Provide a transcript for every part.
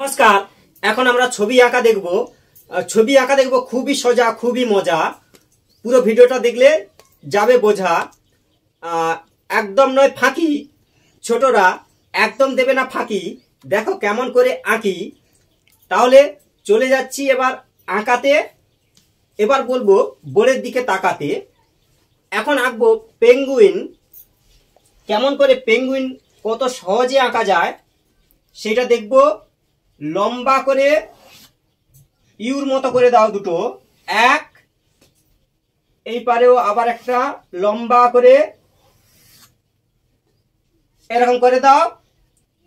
নমস্কার। এখন আমরা ছবি আঁকা দেখব। খুবই সোজা, খুবই মজা। পুরো ভিডিওটা দেখলে যাবে বোঝা। একদম নয় ফাঁকি, ছোটরা একদম দেবে না ফাঁকি। দেখো কেমন করে আঁকি। তাহলে চলে যাচ্ছি এবার আঁকাতে। এবার বলবো বোর্ডের দিকে তাকাতে। এখন আঁকবো পেঙ্গুইন। কেমন করে পেঙ্গুইন কত সহজে আঁকা যায় সেটা দেখবো। লম্বা করে ইউর মতো করে দাও দুটো, এক। এই পারেও আবার একটা লম্বা করে এরকম করে দাও,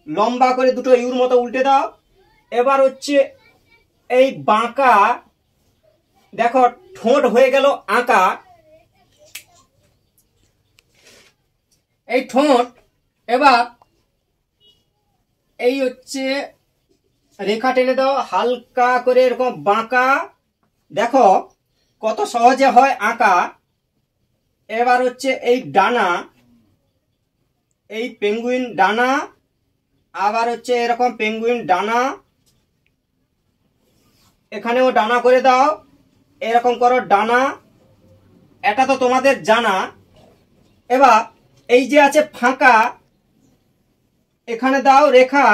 লম্বা করে দুটো ইউর মতো উল্টে দাও। এবার হচ্ছে এই বাঁকা, দেখো ঠোঁট হয়ে গেল আঁকা। এই ঠোঁট এবার এই হচ্ছে রেখা টেনে দাও হালকা করে, এরকম বাঁকা। দেখো কত সহজে হয় আঁকা। এবার হচ্ছে এই ডানা, এই পেঙ্গুইন ডানা। আবার হচ্ছে এরকম পেঙ্গুইন ডানা, এখানেও ডানা করে দাও, এরকম করো ডানা। এটা তো তোমাদের জানা। এবার এই যে আছে ফাঁকা, এখানে দাও রেখা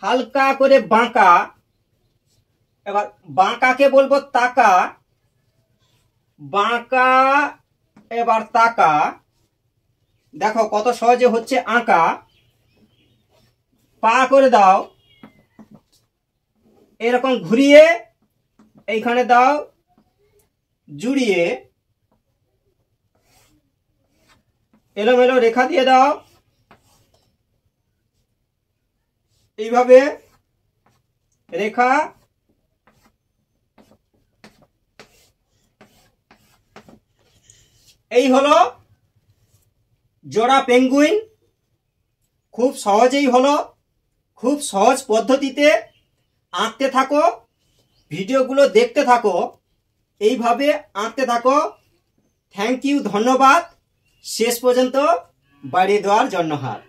হালকা করে বাঁকা। এবার বাঁকাকে বলবো তাকা, বাঁকা। এবার তাকা। দেখো কত সহজে হচ্ছে আঁকা। পা করে দাও এরকম ঘুরিয়ে, এইখানে দাও জুড়িয়ে, এলোমেলো রেখা দিয়ে দাও এইভাবে রেখা। এই হলো জোড়া পেঙ্গুইন। খুব সহজেই হলো, খুব সহজ পদ্ধতিতে আঁকতে থাকো, ভিডিওগুলো দেখতে থাকো, এইভাবে আঁকতে থাকো। থ্যাংক ইউ, ধন্যবাদ শেষ পর্যন্ত বাড়িয়ে দেওয়ার জন্য। হাত